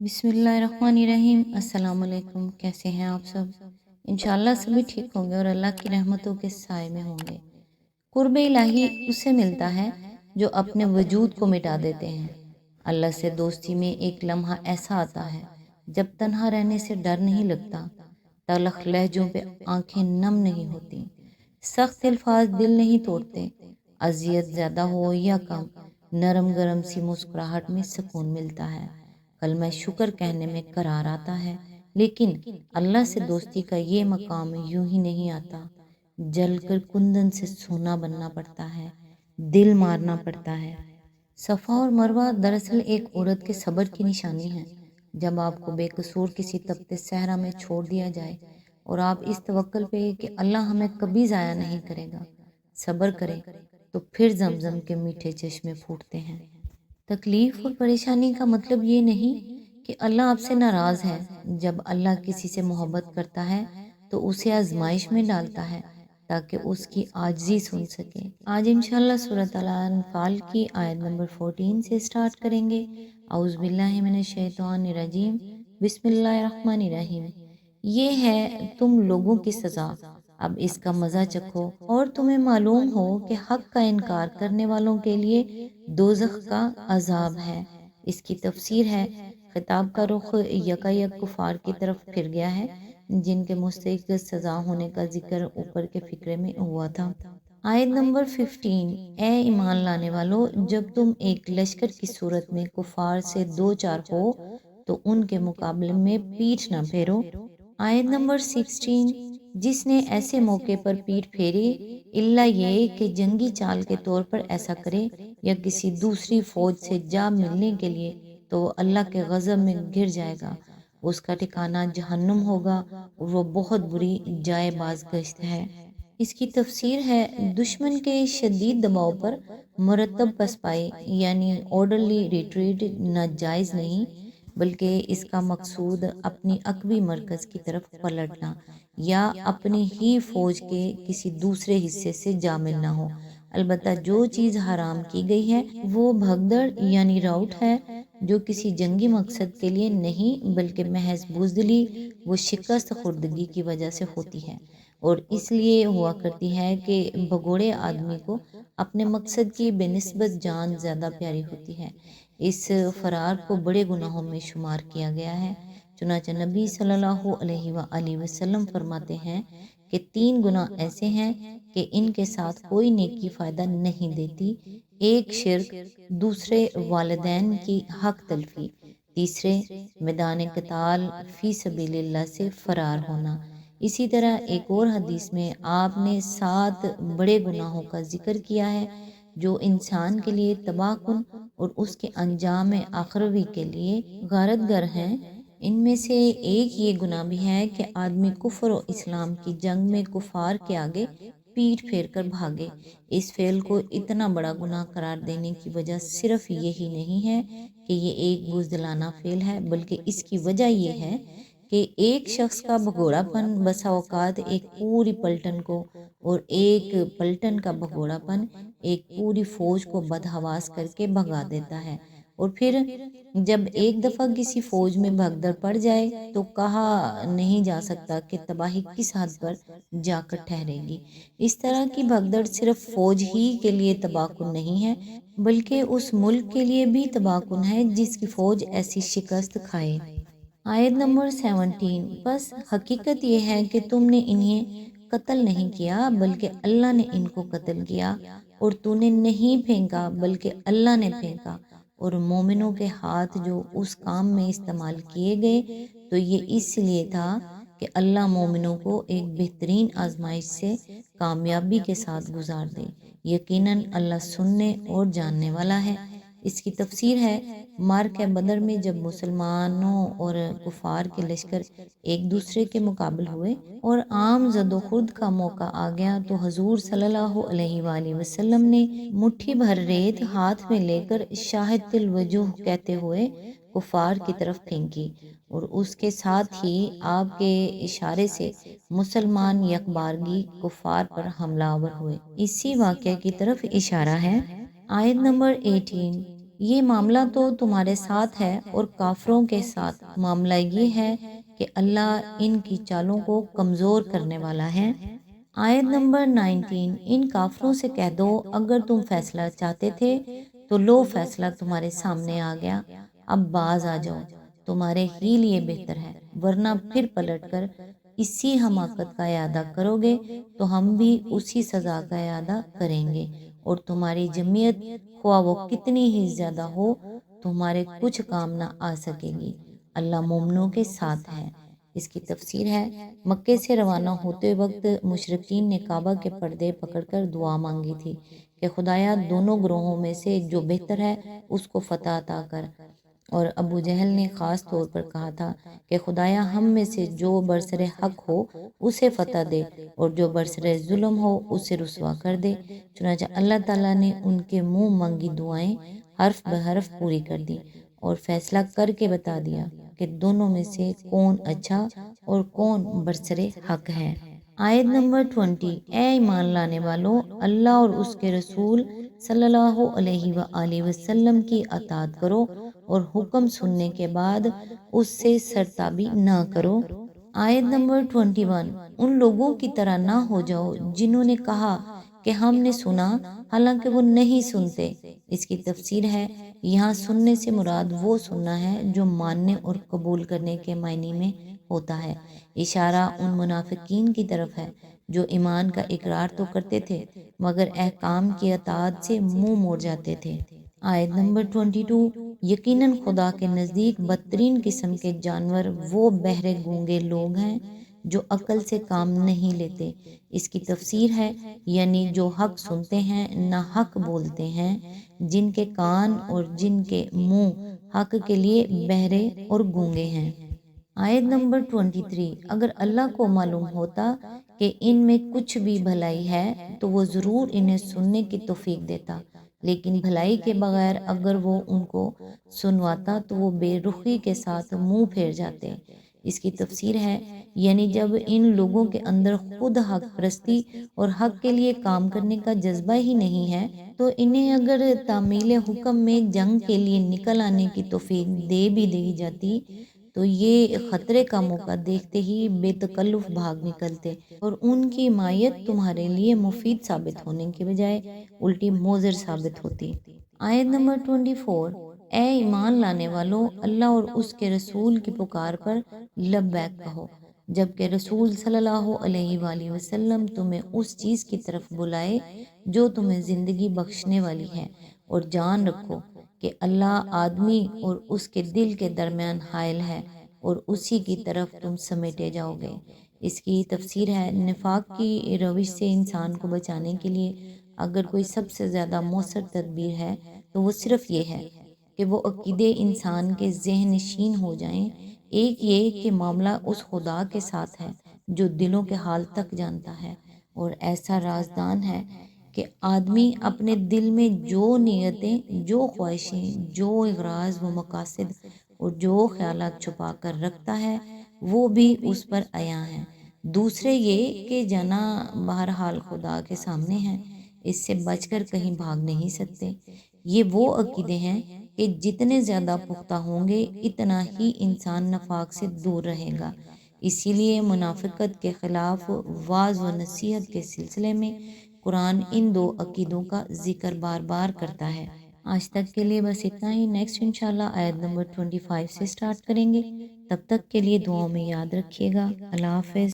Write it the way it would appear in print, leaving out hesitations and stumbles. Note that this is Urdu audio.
بسم اللہ الرحمن الرحیم۔ السلام علیکم، کیسے ہیں آپ سب؟ انشاءاللہ سبھی ٹھیک ہوں گے اور اللہ کی رحمتوں کے سائے میں ہوں گے۔ قرب الہی اسے ملتا ہے جو اپنے وجود کو مٹا دیتے ہیں۔ اللہ سے دوستی میں ایک لمحہ ایسا آتا ہے جب تنہا رہنے سے ڈر نہیں لگتا، تلخ لہجوں پہ آنکھیں نم نہیں ہوتی، سخت الفاظ دل نہیں توڑتے، اذیت زیادہ ہو یا کم، نرم گرم سی مسکراہٹ میں سکون ملتا ہے، کلمہ شکر کہنے میں قرار آتا ہے۔ لیکن اللہ سے دوستی کا یہ مقام یوں ہی نہیں آتا، جل کر کندن سے سونا بننا پڑتا ہے، دل مارنا پڑتا ہے۔ صفا اور مروہ دراصل ایک عورت کے صبر کی نشانی ہے۔ جب آپ کو بے قصور کسی تپتے صحرا میں چھوڑ دیا جائے اور آپ اس توکل پہ کہ اللہ ہمیں کبھی ضائع نہیں کرے گا صبر کریں، تو پھر زمزم کے میٹھے چشمے پھوٹتے ہیں۔ تکلیف اور پریشانی کا مطلب یہ نہیں کہ اللہ آپ سے ناراض ہے۔ جب اللہ کسی سے محبت کرتا ہے تو اسے آزمائش میں ڈالتا ہے تاکہ اس کی عاجزی سن سکے۔ آج انشاءاللہ سورۃ الانفال کی آیت نمبر 14 سے سٹارٹ کریں گے۔ اعوذ باللہ من الشیطان الرجیم، بسم اللہ الرحمن الرحیم۔ یہ ہے تم لوگوں کی سزا، اب اس کا مزہ چکھو، اور تمہیں معلوم ہو کہ حق کا انکار کرنے والوں کے لیے دوزخ کا عذاب ہے۔ اس کی تفسیر ہے، خطاب کا رخ یکایک کفار کی طرف پھر گیا ہے جن کے مستحق سزا ہونے کا ذکر اوپر کے فقرے میں ہوا تھا۔ آیت نمبر 15، اے ایمان لانے والو، جب تم ایک لشکر کی صورت میں کفار سے دو چار ہو تو ان کے مقابلے میں پیٹھ نہ پھیرو۔ آیت نمبر 16، جس نے ایسے موقع پر پیٹھ پھیری الا یہ کہ جنگی چال کے طور پر ایسا کرے یا کسی دوسری فوج سے جا ملنے کے لیے، تو وہ اللہ کے غضب میں گر جائے گا، اس کا ٹھکانہ جہنم ہوگا اور وہ بہت بری جائے بازگشت ہے۔ اس کی تفسیر ہے، دشمن کے شدید دباؤ پر مرتب پسپائی یعنی آرڈرلی ریٹریٹ ناجائز نہیں، بلکہ اس کا مقصود اپنی عقبی مرکز کی طرف پلٹنا یا اپنی ہی فوج کے کسی دوسرے حصے سے جا ملنا ہو۔ البتہ جو چیز حرام کی گئی ہے وہ بھگدڑ یعنی راؤٹ ہے، جو کسی جنگی مقصد کے لیے نہیں بلکہ محض بزدلی و شکست خوردگی کی وجہ سے ہوتی ہے، اور اس لیے ہوا کرتی ہے کہ بھگوڑے آدمی کو اپنے مقصد کی بے نسبت جان زیادہ پیاری ہوتی ہے۔ اس فرار کو بڑے گناہوں میں شمار کیا گیا ہے۔ چنانچہ نبی صلی اللہ علیہ وآلہ وسلم فرماتے ہیں کہ 3 گناہ ایسے ہیں کہ ان کے ساتھ کوئی نیکی فائدہ نہیں دیتی: ایک شرک، دوسرے والدین کی حق تلفی، تیسرے میدان قتال فی سبیل اللہ سے فرار ہونا۔ اسی طرح ایک اور حدیث میں آپ نے 7 بڑے گناہوں کا ذکر کیا ہے جو انسان کے لیے تباہ کن اور اس کے انجام آخروی کے لیے غارت گر ہیں۔ ان میں سے ایک یہ گناہ بھی ہے کہ آدمی کفر و اسلام کی جنگ میں کفار کے آگے پیٹھ پھیر کر بھاگے۔ اس فعل کو اتنا بڑا گناہ قرار دینے کی وجہ صرف یہی نہیں ہے کہ یہ ایک بزدلانہ فعل ہے، بلکہ اس کی وجہ یہ ہے کہ ایک شخص کا بھگوڑا پن بسا اوقات ایک پوری پلٹن کو، اور ایک پلٹن کا بھگوڑا پن ایک پوری فوج کو بدحواس کر کے بھگا دیتا ہے۔ اور پھر جب ایک دفعہ کسی فوج میں بھگدڑ پڑ جائے تو کہا نہیں جا سکتا کہ تباہی کس حد پر جا کر ٹھہرے گی۔ اس طرح کی بھگدڑ صرف فوج ہی کے لیے تباہ کن نہیں ہے، بلکہ اس ملک کے لیے بھی تباہ کن ہے جس کی فوج ایسی شکست کھائے۔ آیت نمبر 17، بس حقیقت یہ ہے کہ تم نے انہیں قتل نہیں کیا بلکہ اللہ نے ان کو قتل کیا، اور تو نے نہیں پھینکا بلکہ اللہ نے پھینکا، اور مومنوں کے ہاتھ جو اس کام میں استعمال کیے گئے تو یہ اس لیے تھا کہ اللہ مومنوں کو ایک بہترین آزمائش سے کامیابی کے ساتھ گزار دے۔ یقیناً اللہ سننے اور جاننے والا ہے۔ اس کی تفسیر ہے، معرکہ بدر میں جب مسلمانوں اور کفار کے لشکر ایک دوسرے کے مقابل ہوئے اور عام زد و خورد کا موقع آ گیا تو حضور صلی اللہ علیہ وآلہ وسلم نے مٹھی بھر ریت ہاتھ میں لے کر شاہد الوجوہ کہتے ہوئے کفار کی طرف پھینکی، اور اس کے ساتھ ہی آپ کے اشارے سے مسلمان یکبارگی کفار پر حملہ آور ہوئے۔ اسی واقعہ کی طرف اشارہ ہے۔ آیت نمبر 18، یہ معاملہ تو تمہارے ساتھ ہے اور کافروں کے ساتھ معاملہ یہ ہے کہ اللہ ان کی چالوں کو کمزور کرنے والا ہے۔ آیت نمبر 19، ان کافروں سے کہہ دو اگر تم فیصلہ چاہتے تھے تو لو فیصلہ تمہارے سامنے آ گیا، اب باز آ جاؤ، تمہارے ہی لیے بہتر ہے، ورنہ پھر پلٹ کر اسی حماقت کا اعادہ کرو گے تو ہم بھی اسی سزا کا اعادہ کریں گے، اور تمہاری جمعیت خواہ وہ کتنی ہی زیادہ ہو تمہارے کچھ کام نہ آ سکے گی، اللہ مومنوں کے ساتھ ہے۔ اس کی تفسیر ہے، مکے سے روانہ ہوتے وقت مشرکین نے کعبہ کے پردے پکڑ کر دعا مانگی تھی کہ خدایا دونوں گروہوں میں سے جو بہتر ہے اس کو فتح عطا کر، اور ابو جہل نے خاص طور پر کہا تھا کہ خدایا ہم میں سے جو برسر حق ہو اسے فتح دے اور جو برسر ظلم ہو اسے رسوا کر دے۔ چنانچہ اللہ تعالیٰ نے ان کے منہ مانگی دعائیں حرف بحرف پوری کر دی اور فیصلہ کر کے بتا دیا کہ دونوں میں سے کون اچھا اور کون برسر حق ہے۔ آیت نمبر 20، اے ایمان لانے والوں، اللہ اور اس کے رسول صلی اللہ علیہ وآلہ وسلم کی اطاعت کرو اور حکم سننے کے بعد اس سے سرتابی نہ کرو۔ آیت نمبر 21، ان لوگوں کی طرح نہ ہو جاؤ جنہوں نے کہا کہ ہم نے سنا حالانکہ وہ نہیں سنتے۔ اس کی تفسیر ہے، یہاں سننے سے مراد وہ سننا ہے جو ماننے اور قبول کرنے کے معنی میں ہوتا ہے، اشارہ ان منافقین کی طرف ہے جو ایمان کا اقرار تو کرتے تھے مگر احکام کی اطاعت سے منہ موڑ جاتے تھے۔ آیت نمبر 22، یقیناً خدا کے نزدیک بدترین قسم کے جانور وہ بہرے گونگے لوگ ہیں جو عقل سے کام نہیں لیتے۔ اس کی تفسیر ہے، یعنی جو حق سنتے ہیں نہ حق بولتے ہیں، جن کے کان اور جن کے منہ حق کے لیے بہرے اور گونگے ہیں۔ آیت نمبر 23، اگر اللہ کو معلوم ہوتا کہ ان میں کچھ بھی بھلائی ہے تو وہ ضرور انہیں سننے کی توفیق دیتا، لیکن بھلائی کے بغیر اگر وہ ان کو سنواتا تو وہ بے رخی کے ساتھ منہ پھیر جاتے۔ اس کی تفسیر ہے، یعنی جب ان لوگوں کے اندر خود حق پرستی اور حق کے لیے کام کرنے کا جذبہ ہی نہیں ہے تو انہیں اگر تعمیل حکم میں جنگ کے لیے نکل آنے کی توفیق دے بھی دی جاتی تو یہ خطرے کا موقع دیکھتے ہی بے تکلف بھاگ نکلتے اور ان کی حمایت تمہارے لیے مفید ثابت ہونے کے بجائے الٹی مضر ثابت ہوتی۔ آیت نمبر 24، اے ایمان لانے والوں، اللہ اور اس کے رسول کی پکار پر لبیک کہو جبکہ رسول صلی اللہ علیہ وآلہ وسلم تمہیں اس چیز کی طرف بلائے جو تمہیں زندگی بخشنے والی ہے، اور جان رکھو کہ اللہ آدمی اور اس کے دل کے درمیان حائل ہے اور اسی کی طرف تم سمیٹے جاؤ گے۔ اس کی تفسیر ہے، نفاق کی روش سے انسان کو بچانے کے لیے اگر کوئی سب سے زیادہ مؤثر تدبیر ہے تو وہ صرف یہ ہے کہ وہ عقیدے انسان کے ذہن نشین ہو جائیں۔ ایک یہ کہ معاملہ اس خدا کے ساتھ ہے جو دلوں کے حال تک جانتا ہے اور ایسا رازدان ہے کہ آدمی اپنے دل میں جو نیتیں، جو خواہشیں، جو اغراض و مقاصد اور جو خیالات چھپا کر رکھتا ہے وہ بھی اس پر عیاں ہیں۔ دوسرے یہ کہ جانا بہرحال خدا کے سامنے ہے، اس سے بچ کر کہیں بھاگ نہیں سکتے۔ یہ وہ عقیدے ہیں کہ جتنے زیادہ پختہ ہوں گے اتنا ہی انسان نفاق سے دور رہے گا۔ اسی لیے منافقت کے خلاف وعظ و نصیحت کے سلسلے میں قرآن ان دو عقیدوں کا ذکر بار بار کرتا ہے۔ آج تک کے لیے بس اتنا ہی، نیکسٹ انشاءاللہ آیت نمبر 25 سے سٹارٹ کریں گے۔ تب تک کے لیے دعاؤں میں یاد رکھیے گا۔ اللہ حافظ۔